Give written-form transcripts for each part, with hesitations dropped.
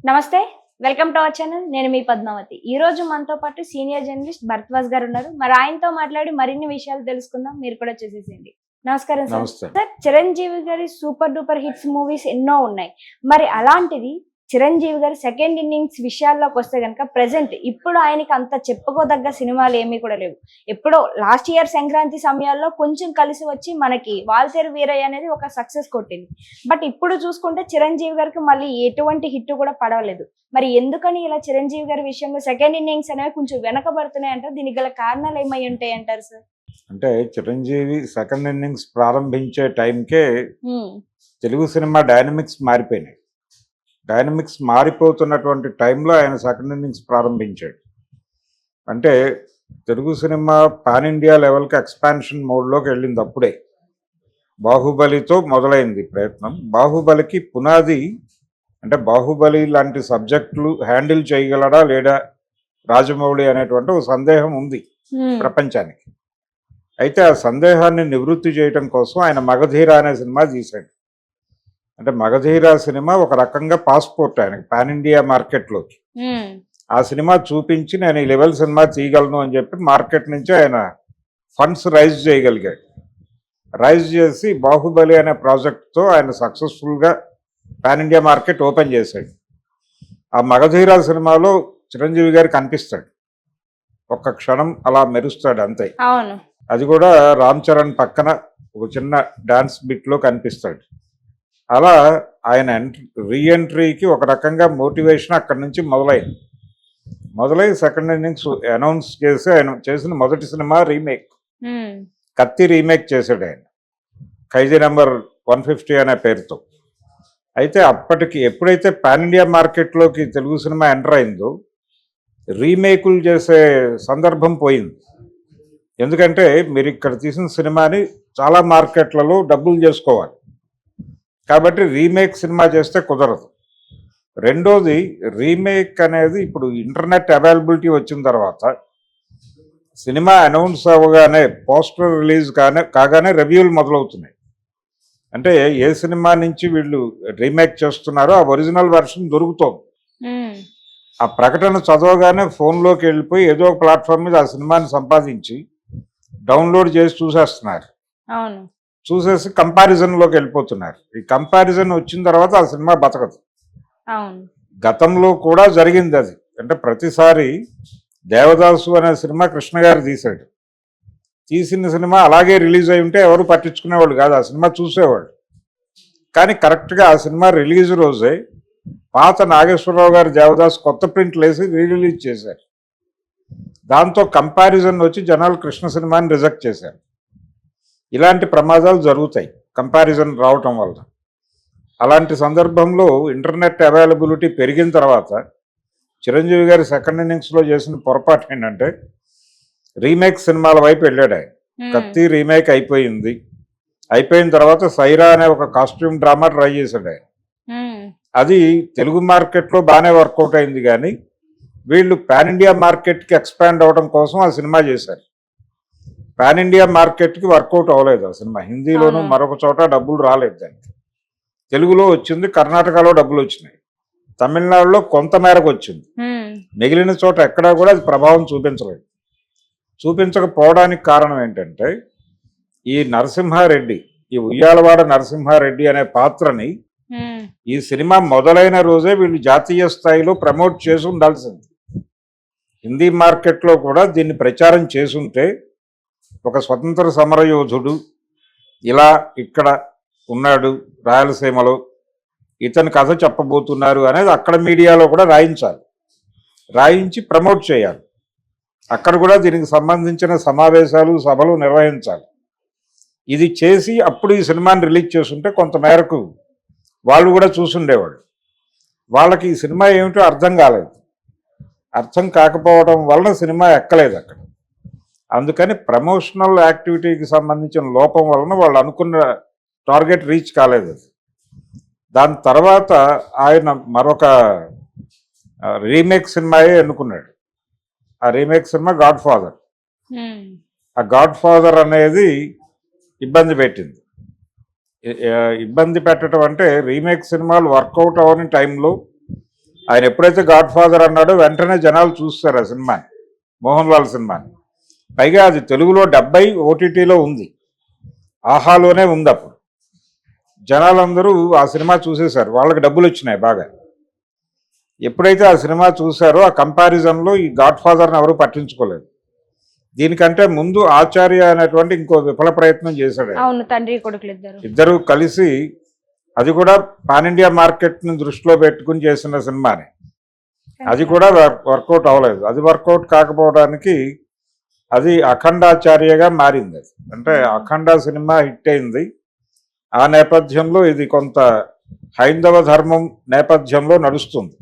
నమస్తే. Welcome to our channel. నేను మీ పద్మావతి. ఈ రోజు మనతో పాటు సీనియర్ జర్నలిస్ట్ భరద్వాజ్ గారు ఉన్నారు. మరి ఆయనతో మాట్లాడి మరిన్ని విషయాలు తెలుసుకుందాం. మీరు కూడా చూసేసేయండి. నమస్కారం సార్. నమస్తే. సార్, చిరంజీవి గారి సూపర్ డూపర్ హిట్స్ మూవీస్ ఎన్నో ఉన్నాయి. మరి అలాంటిది చిరంజీవి గారి సెకండ్ ఇన్నింగ్స్ విషయాల్లోకి వస్తే కనుక ప్రెసెంట్ ఇప్పుడు ఆయనకి అంత చెప్పుకోదగ్గ సినిమాలు ఏమీ కూడా లేవు. ఎప్పుడో లాస్ట్ ఇయర్ సంక్రాంతి సమయాల్లో కొంచెం కలిసి వచ్చి మనకి వాల్తేరు వీరయ్య అనేది ఒక సక్సెస్ కొట్టింది. బట్ ఇప్పుడు చూసుకుంటే చిరంజీవి గారికి మళ్ళీ ఎటువంటి హిట్ కూడా పడవలేదు. మరి ఎందుకని ఇలా చిరంజీవి గారి విషయంలో సెకండ్ ఇన్నింగ్స్ అనేవి కొంచెం వెనకబడుతున్నాయి అంటారు? దీనికి గల కారణాలు ఏమై ఉంటాయి అంటారు సార్? అంటే చిరంజీవి సెకండ్ ఇన్నింగ్స్ ప్రారంభించే టైంకే తెలుగు సినిమా డైనమిక్స్ మారిపోయినాయి. డైనమిక్స్ మారిపోతున్నటువంటి టైంలో ఆయన సెకండ్ ఇన్నింగ్స్ ప్రారంభించాడు. అంటే తెలుగు సినిమా పాన్ ఇండియా లెవెల్కి ఎక్స్పాన్షన్ మోడ్లోకి వెళ్ళింది అప్పుడే. బాహుబలితో మొదలైంది ప్రయత్నం. బాహుబలికి పునాది అంటే బాహుబలి లాంటి సబ్జెక్టులు హ్యాండిల్ చేయగలడా లేడా రాజమౌళి అనేటువంటి ఒక సందేహం ఉంది ప్రపంచానికి. అయితే ఆ సందేహాన్ని నివృత్తి చేయడం కోసం ఆయన మగధీర అనే సినిమా తీశాడు. అంటే మగధీర సినిమా ఒక రకంగా పాస్పోర్ట్ ఆయనకి పాన్ ఇండియా మార్కెట్లోకి. ఆ సినిమా చూపించి నేను ఈ లెవెల్ సినిమా తీయగలను అని చెప్పి మార్కెట్ నుంచి ఆయన ఫండ్స్ రైజ్ చేయగలిగాడు. రైజ్ చేసి బాహుబలి అనే ప్రాజెక్ట్తో ఆయన సక్సెస్ఫుల్గా పాన్ ఇండియా మార్కెట్ ఓపెన్ చేశాడు. ఆ మగధీర సినిమాలో చిరంజీవి గారు కనిపిస్తాడు, ఒక్క క్షణం అలా మెరుస్తాడు అంతే. అది కూడా రామ్ చరణ్ పక్కన ఒక చిన్న డాన్స్ బిట్లో కనిపిస్తాడు. అలా ఆయన రీఎంట్రీకి ఒక రకంగా మోటివేషన్ అక్కడి నుంచి మొదలై సెకండ్ ఇన్నింగ్స్ అనౌన్స్ చేసి ఆయన చేసిన మొదటి సినిమా రీమేక్ కత్తి రీమేక్ చేశాడు ఆయన, ఖైదీ నెంబర్ 150 అనే పేరుతో. అయితే అప్పటికి ఎప్పుడైతే పాన్ ఇండియా మార్కెట్లోకి తెలుగు సినిమా ఎంటర్ అయిందో రీమేకులు చేసే సందర్భం పోయింది. ఎందుకంటే మీరు ఇక్కడ తీసిన సినిమాని చాలా మార్కెట్లలో డబ్బులు చేసుకోవాలి కాబట్టి రీమేక్ సినిమా చేస్తే కుదరదు. రెండోది, రీమేక్ అనేది ఇప్పుడు ఇంటర్నెట్ అవైలబిలిటీ వచ్చిన తర్వాత సినిమా అనౌన్స్ అవ్వగానే పోస్టర్ రిలీజ్ కాగానే రివ్యూలు మొదలవుతున్నాయి. అంటే ఏ సినిమా నుంచి వీళ్ళు రీమేక్ చేస్తున్నారో ఆ ఒరిజినల్ వెర్షన్ దొరుకుతోంది. ఆ ప్రకటన చదవగానే ఫోన్లోకి వెళ్ళిపోయి ఏదో ఒక ప్లాట్ఫామ్ మీద ఆ సినిమాని సంపాదించి డౌన్లోడ్ చేసి చూసేస్తున్నారు. చూసేసి కంపారిజన్లోకి వెళ్ళిపోతున్నారు. ఈ కంపారిజన్ వచ్చిన తర్వాత ఆ సినిమా బతకదు. గతంలో కూడా జరిగింది అది. అంటే ప్రతిసారి దేవదాసు అనే సినిమా కృష్ణ గారు తీశాడు. తీసిన సినిమా అలాగే రిలీజ్ అయి ఉంటే ఎవరు పట్టించుకునేవాళ్ళు కాదు, ఆ సినిమా చూసేవాళ్ళు. కానీ కరెక్ట్గా ఆ సినిమా రిలీజ్ రోజే పాత నాగేశ్వరరావు గారు దేవదాసు కొత్త ప్రింట్లు వేసి రిలీజ్ చేశారు. దాంతో కంపారిజన్ వచ్చి జనాలు కృష్ణ సినిమాని రిజెక్ట్ చేశారు. ఇలాంటి ప్రమాదాలు జరుగుతాయి కంపారిజన్ రావటం వల్ల. అలాంటి సందర్భంలో ఇంటర్నెట్ అవైలబిలిటీ పెరిగిన తర్వాత చిరంజీవి గారి సెకండ్ ఇన్నింగ్స్లో చేసిన పొరపాటు ఏంటంటే రీమేక్ సినిమాల వైపు వెళ్ళాడు ఆయన. కత్తి రీమేక్ అయిపోయిన తర్వాత సైరా అనే ఒక కాస్ట్యూమ్ డ్రామా ట్రై చేశాడు ఆయన. అది తెలుగు మార్కెట్లో బాగానే వర్కౌట్ అయింది, కానీ వీళ్ళు పాన్ ఇండియా మార్కెట్కి ఎక్స్పాండ్ అవ్వడం కోసం ఆ సినిమా చేశారు. పాన్ ఇండియా మార్కెట్కి వర్కౌట్ అవ్వలేదు ఆ సినిమా. హిందీలోనూ మరొక చోట డబ్బులు రాలేదు దానికి. తెలుగులో వచ్చింది, కర్ణాటకలో డబ్బులు వచ్చినాయి, తమిళనాడులో కొంత మేరకు వచ్చింది. మిగిలిన చోట ఎక్కడా కూడా అది ప్రభావం చూపించలేదు. చూపించకపోవడానికి కారణం ఏంటంటే ఈ నరసింహారెడ్డి, ఈ ఉయ్యాలవాడ నరసింహారెడ్డి అనే పాత్రని ఈ సినిమా మొదలైన రోజే వీళ్ళు జాతీయ స్థాయిలో ప్రమోట్ చేసి ఉండాల్సింది. హిందీ మార్కెట్లో కూడా దీన్ని ప్రచారం చేసుంటే ఒక స్వతంత్ర సమరయోధుడు ఇలా ఇక్కడ ఉన్నాడు రాయలసీమలో, ఇతని కథ చెప్పబోతున్నారు అనేది అక్కడ మీడియాలో కూడా రాయించి ప్రమోట్ చేయాలి. అక్కడ కూడా దీనికి సంబంధించిన సమావేశాలు సభలు నిర్వహించాలి. ఇది చేసి అప్పుడు ఈ సినిమాని రిలీజ్ చేస్తుంటే కొంతమేరకు వాళ్ళు కూడా చూసుండేవాళ్ళు. వాళ్ళకి ఈ సినిమా ఏమిటో అర్థం కాలేదు. అర్థం కాకపోవడం వలన సినిమా ఎక్కలేదు అక్కడ. అందుకని ప్రమోషనల్ యాక్టివిటీకి సంబంధించిన లోపం వలన వాళ్ళు అనుకున్న టార్గెట్ రీచ్ కాలేదు. దాని తర్వాత ఆయన మరొక రీమేక్ సినిమాయే ఎన్నుకున్నాడు. ఆ రీమేక్ సినిమా గాడ్ ఫాదర్. ఆ గాడ్ ఫాదర్ అనేది ఇబ్బంది పెట్టింది. ఇబ్బంది పెట్టడం అంటే రీమేక్ సినిమాలు వర్కౌట్ అవ్వని టైంలో ఆయన ఎప్పుడైతే గాడ్ ఫాదర్ అన్నాడో వెంటనే జనాలు చూస్తారు ఆ సినిమాని, మోహన్ లాల్ సినిమాని. పైగా అది తెలుగులో 70 ఓటీటీలో ఉంది, ఆహాలోనే ఉంది. అప్పుడు జనాలందరూ ఆ సినిమా చూసేశారు, వాళ్ళకి డబ్బులు వచ్చినాయి బాగా. ఎప్పుడైతే ఆ సినిమా చూశారో ఆ కంపారిజన్లో ఈ గాడ్ ఫాదర్ని ఎవరు పట్టించుకోలేదు. దీనికంటే ముందు ఆచార్య అనేటువంటి ఇంకో విఫల ప్రయత్నం చేశాడు. అవును, తండ్రి కొడుకులు ఇద్దరు కలిసి, అది కూడా పాన్ ఇండియా మార్కెట్ని దృష్టిలో పెట్టుకుని చేసిన సినిమాని. అది కూడా వర్కౌట్ అవ్వలేదు. అది వర్కౌట్ కాకపోవడానికి అది అఖండాచార్యగా మారింది. అది అంటే అఖండ సినిమా హిట్ అయింది. ఆ నేపథ్యంలో ఇది కొంత హైందవ ధర్మం నేపథ్యంలో నడుస్తుంది.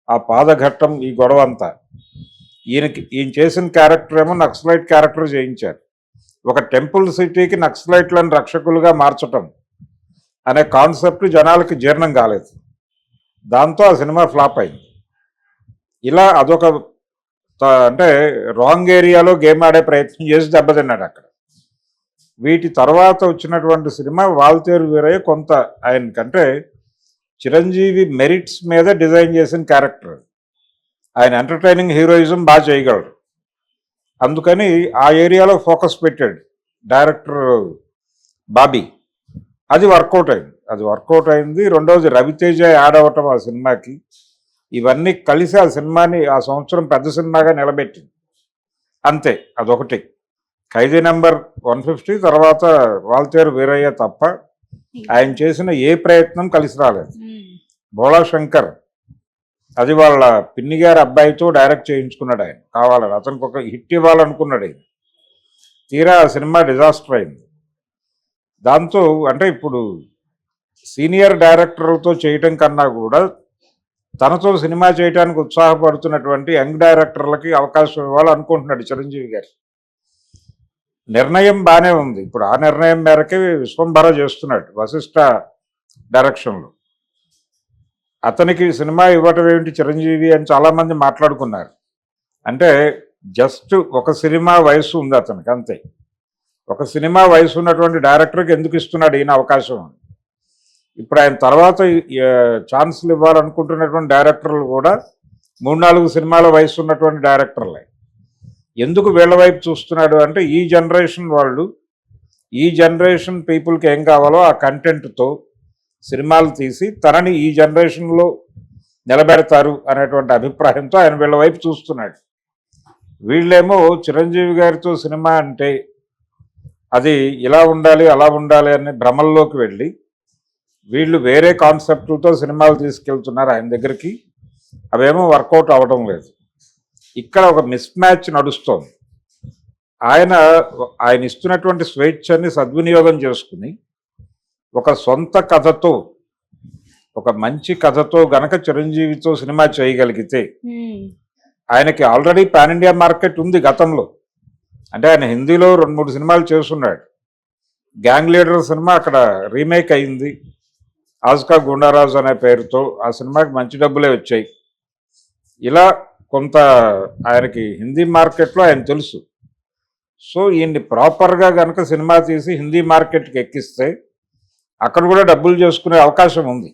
ఆ పాదఘట్టం, ఈ గొడవ అంతా ఈయన చేసిన క్యారెక్టర్ ఏమో నక్సలైట్ క్యారెక్టర్ చేయించారు. ఒక టెంపుల్ సిటీకి నక్సలైట్లను రక్షకులుగా మార్చటం అనే కాన్సెప్ట్ జనాలకి జీర్ణం కాలేదు. దాంతో ఆ సినిమా ఫ్లాప్ అయింది. ఇలా అదొక అంటే రాంగ్ ఏరియాలో గేమ్ ఆడే ప్రయత్నం చేసి దెబ్బతిన్నాడు అక్కడ. వీటి తర్వాత వచ్చినటువంటి సినిమా వాల్తేరు వీరయ్య కొంత ఆయనకంటే చిరంజీవి మెరిట్స్ మీద డిజైన్ చేసిన క్యారెక్టర్. ఆయన ఎంటర్టైనింగ్ హీరోయిజం బాగా చేయగలరు, అందుకని ఆ ఏరియాలో ఫోకస్ పెట్టాడు డైరెక్టర్ బాబీ. అది వర్కౌట్ అయింది. రెండవది రవితేజ యాడ్ అవ్వటం ఆ సినిమాకి, ఇవన్నీ కలిసి ఆ సినిమాని ఆ సంవత్సరం పెద్ద సినిమాగా నిలబెట్టింది. అంతే, అదొకటి. ఖైదీ నెంబర్ 150 తర్వాత వాల్తేరు వీరయ్య తప్ప ఆయన చేసిన ఏ ప్రయత్నం కలిసి రాలేదు. భోళా శంకర్, అది వాళ్ళ పిన్ని గారి అబ్బాయితో డైరెక్ట్ చేయించుకున్నాడు ఆయన కావాలని. అతనికి ఒక హిట్ ఇవ్వాలనుకున్నాడు ఆయన. తీరా ఆ సినిమా డిజాస్టర్ అయింది. దాంతో అంటే ఇప్పుడు సీనియర్ డైరెక్టర్లతో చేయటం కన్నా కూడా తనతో సినిమా చేయడానికి ఉత్సాహపడుతున్నటువంటి యంగ్ డైరెక్టర్లకి అవకాశం ఇవ్వాలనుకుంటున్నాడు చిరంజీవి గారు. నిర్ణయం బాగానే ఉంది. ఇప్పుడు ఆ నిర్ణయం మేరకే విశ్వంభర చేస్తున్నాడు వశిష్ఠ డైరెక్షన్లో. అతనికి సినిమా ఇవ్వటం ఏమిటి చిరంజీవి అని చాలామంది మాట్లాడుకున్నారు. అంటే జస్ట్ ఒక సినిమా వయసు ఉంది అతనికి, అంతే. ఒక సినిమా వయసు ఉన్నటువంటి డైరెక్టర్కి ఎందుకు ఇస్తున్నాడు ఈయన అవకాశం? ఇప్పుడు ఆయన తర్వాత ఛాన్సులు ఇవ్వాలనుకుంటున్నటువంటి డైరెక్టర్లు కూడా 3-4 సినిమాల వయసు ఉన్నటువంటి డైరెక్టర్లే. ఎందుకు వీళ్ళ వైపు చూస్తున్నాడు అంటే ఈ జనరేషన్ వాళ్ళు, ఈ జనరేషన్ పీపుల్కి ఏం కావాలో ఆ కంటెంట్తో సినిమాలు తీసి తనని ఈ జనరేషన్లో నిలబెడతారు అనేటువంటి అభిప్రాయంతో ఆయన వీళ్ళ వైపు చూస్తున్నాడు. వీళ్ళేమో చిరంజీవి గారితో సినిమా అంటే అది ఇలా ఉండాలి అలా ఉండాలి అనే భ్రమల్లోకి వెళ్ళి వీళ్ళు వేరే కాన్సెప్ట్లతో సినిమాలు తీసుకెళ్తున్నారు ఆయన దగ్గరికి. అవేమో వర్కౌట్ అవ్వడం లేదు. ఇక్కడ ఒక మిస్ మ్యాచ్ నడుస్తోంది. ఆయన ఇస్తున్నటువంటి స్వేచ్ఛని సద్వినియోగం చేసుకుని ఒక సొంత కథతో, ఒక మంచి కథతో గనక చిరంజీవితో సినిమా చేయగలిగితే, ఆయనకి ఆల్రెడీ పాన్ ఇండియా మార్కెట్ ఉంది గతంలో. అంటే ఆయన హిందీలో 2-3 సినిమాలు చేస్తున్నాడు. గ్యాంగ్ లీడర్ సినిమా అక్కడ రీమేక్ అయింది ఆజ్కా గుండారాజు అనే పేరుతో. ఆ సినిమాకి మంచి డబ్బులే వచ్చాయి. ఇలా కొంత ఆయనకి హిందీ మార్కెట్లో ఆయన తెలుసు. సో ఈయన్ని ప్రాపర్గా కనుక సినిమా తీసి హిందీ మార్కెట్కి ఎక్కిస్తే అక్కడ కూడా డబ్బులు చేసుకునే అవకాశం ఉంది.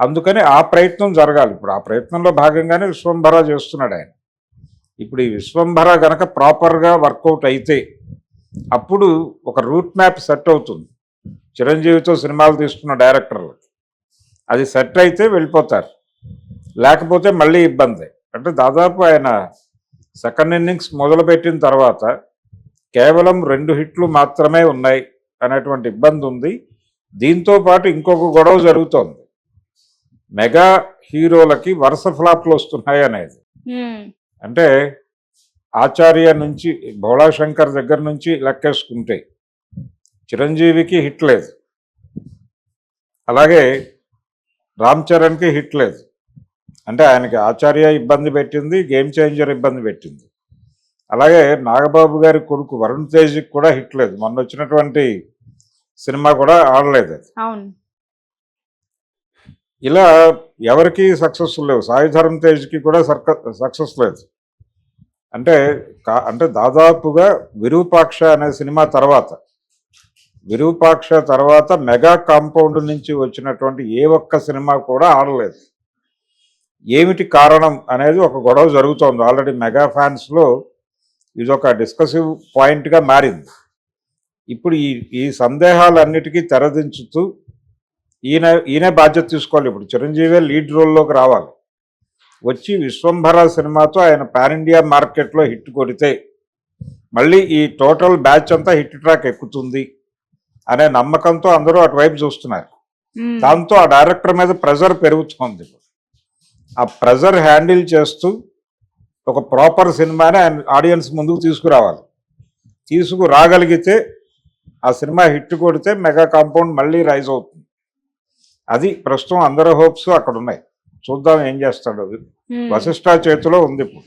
అందుకని ఆ ప్రయత్నం జరగాలి. ఇప్పుడు ఆ ప్రయత్నంలో భాగంగానే విశ్వంభర చేస్తున్నాడు ఆయన. ఇప్పుడు ఈ విశ్వంభర గనక ప్రాపర్గా వర్కౌట్ అయితే అప్పుడు ఒక రూట్ మ్యాప్ సెట్ అవుతుంది చిరంజీవితో సినిమాలు తీసుకున్న డైరెక్టర్లకి. అది సెట్ అయితే వెళ్ళిపోతారు, లేకపోతే మళ్ళీ ఇబ్బంది. అంటే దాదాపు ఆయన సెకండ్ ఇన్నింగ్స్ మొదలుపెట్టిన తర్వాత కేవలం 2 హిట్లు మాత్రమే ఉన్నాయి అనేటువంటి ఇబ్బంది ఉంది. దీంతో పాటు ఇంకొక గొడవ జరుగుతోంది, మెగా హీరోలకి వరుస ఫ్లాప్లు వస్తున్నాయి అనేది. అంటే ఆచార్య నుంచి భోళా శంకర్ దగ్గర నుంచి లెక్కేసుకుంటే చిరంజీవికి హిట్ లేదు, అలాగే రామ్ చరణ్కి హిట్ లేదు. అంటే ఆయనకి ఆచార్య ఇబ్బంది పెట్టింది, గేమ్ చేంజర్ ఇబ్బంది పెట్టింది. అలాగే నాగబాబు గారి కొడుకు వరుణ్ తేజ్కి కూడా హిట్ లేదు. మొన్న వచ్చినటువంటి సినిమా కూడా ఆడలేదు అది. ఇలా ఎవరికి సక్సెస్ లేవు. సాయి ధరమ్ తేజ్కి కూడా సక్సెస్ లేదు. అంటే దాదాపుగా విరూపాక్ష అనే సినిమా తర్వాత, విరూపాక్ష తర్వాత మెగా కాంపౌండ్ నుంచి వచ్చినటువంటి ఏ ఒక్క సినిమా కూడా ఆడలేదు. ఏమిటి కారణం అనేది ఒక గొడవ జరుగుతోంది. ఆల్రెడీ మెగా ఫ్యాన్స్లో ఇది ఒక డిస్కసివ్ పాయింట్గా మారింది. ఇప్పుడు ఈ సందేహాలన్నిటికీ తెరదించుతూ ఈయనే బాధ్యత తీసుకోవాలి. ఇప్పుడు చిరంజీవి లీడ్ రోల్లోకి రావాలి. వచ్చి విశ్వంభర సినిమాతో ఆయన పాన్ ఇండియా మార్కెట్లో హిట్ కొడితే మళ్ళీ ఈ టోటల్ బ్యాచ్ అంతా హిట్ ట్రాక్ ఎక్కుతుంది అనే నమ్మకంతో అందరూ అటువైపు చూస్తున్నారు. దాంతో ఆ డైరెక్టర్ మీద ప్రెజర్ పెరుగుతోంది. ఆ ప్రెజర్ హ్యాండిల్ చేస్తూ ఒక ప్రాపర్ సినిమాని ఆయన ఆడియన్స్ ముందుకు తీసుకురావాలి. తీసుకురాగలిగితే ఆ సినిమా హిట్ కొడితే మెగా కాంపౌండ్ మళ్ళీ రైజ్ అవుతుంది. అది ప్రస్తుతం అందరి హోప్స్ అక్కడ ఉన్నాయి. చూద్దాం ఏం చేస్తాడు. అది వశిష్ఠ చేతిలో ఉంది ఇప్పుడు.